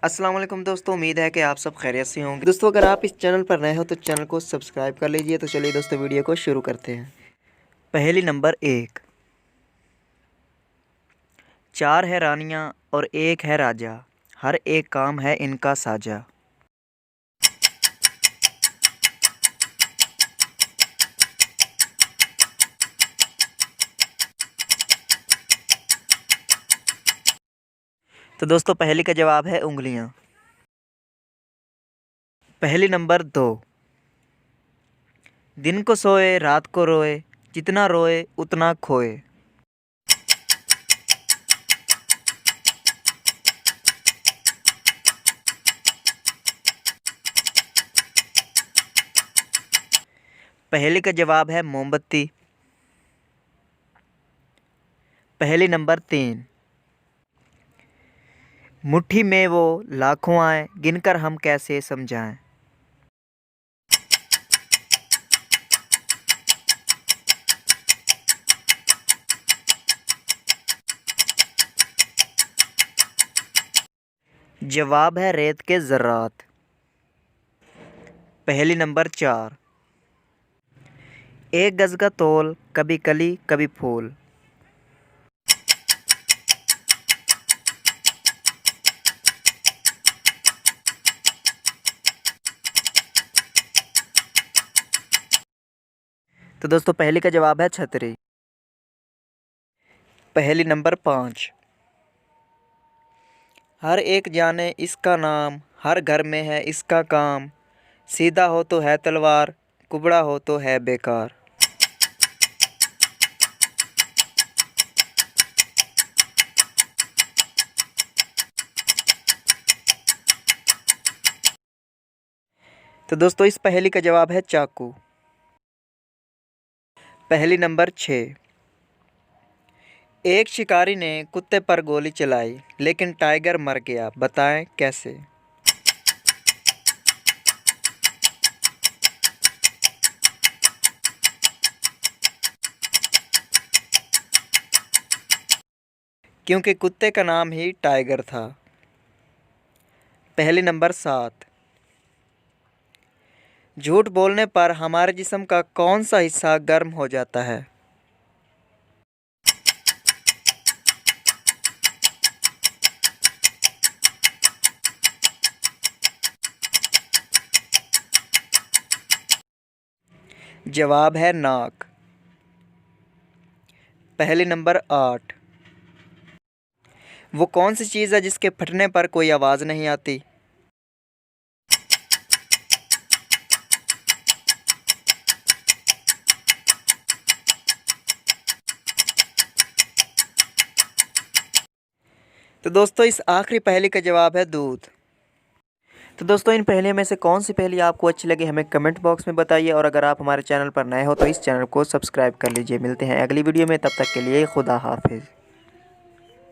अस्सलाम वालेकुम दोस्तों, उम्मीद है कि आप सब खैरियत से होंगे। दोस्तों अगर आप इस चैनल पर नए हो तो चैनल को सब्सक्राइब कर लीजिए। तो चलिए दोस्तों वीडियो को शुरू करते हैं। पहेली नंबर 1। 4 है रानियां और 1 है राजा, हर एक काम है इनका साजा। तो दोस्तों पहेली का जवाब है उंगलियां। पहेली नंबर 2। दिन को सोए रात को रोए, जितना रोए उतना खोए। पहेली का जवाब है मोमबत्ती। पहेली नंबर 3। मुट्ठी में वो लाखों आए, गिनकर हम कैसे समझाएं। जवाब है रेत के ज़र्रात। पहेली नंबर 4। एक गज का तोल, कभी कली कभी फूल। तो दोस्तों पहेली का जवाब है छतरी। पहेली नंबर 5। हर एक जाने इसका नाम, हर घर में है इसका काम। सीधा हो तो है तलवार, कुबड़ा हो तो है बेकार। तो दोस्तों इस पहेली का जवाब है चाकू। पहेली नंबर 6। एक शिकारी ने कुत्ते पर गोली चलाई, लेकिन टाइगर मर गया, बताएं कैसे। क्योंकि कुत्ते का नाम ही टाइगर था। पहेली नंबर 7। झूठ बोलने पर हमारे जिस्म का कौन सा हिस्सा गर्म हो जाता है। जवाब है नाक। पहेली नंबर 8। वो कौन सी चीज़ है जिसके फटने पर कोई आवाज़ नहीं आती। तो दोस्तों इस आखिरी पहेली का जवाब है दूध। तो दोस्तों इन पहेलियों में से कौन सी पहेली आपको अच्छी लगी हमें कमेंट बॉक्स में बताइए। और अगर आप हमारे चैनल पर नए हो तो इस चैनल को सब्सक्राइब कर लीजिए। मिलते हैं अगली वीडियो में, तब तक के लिए खुदा हाफिज़।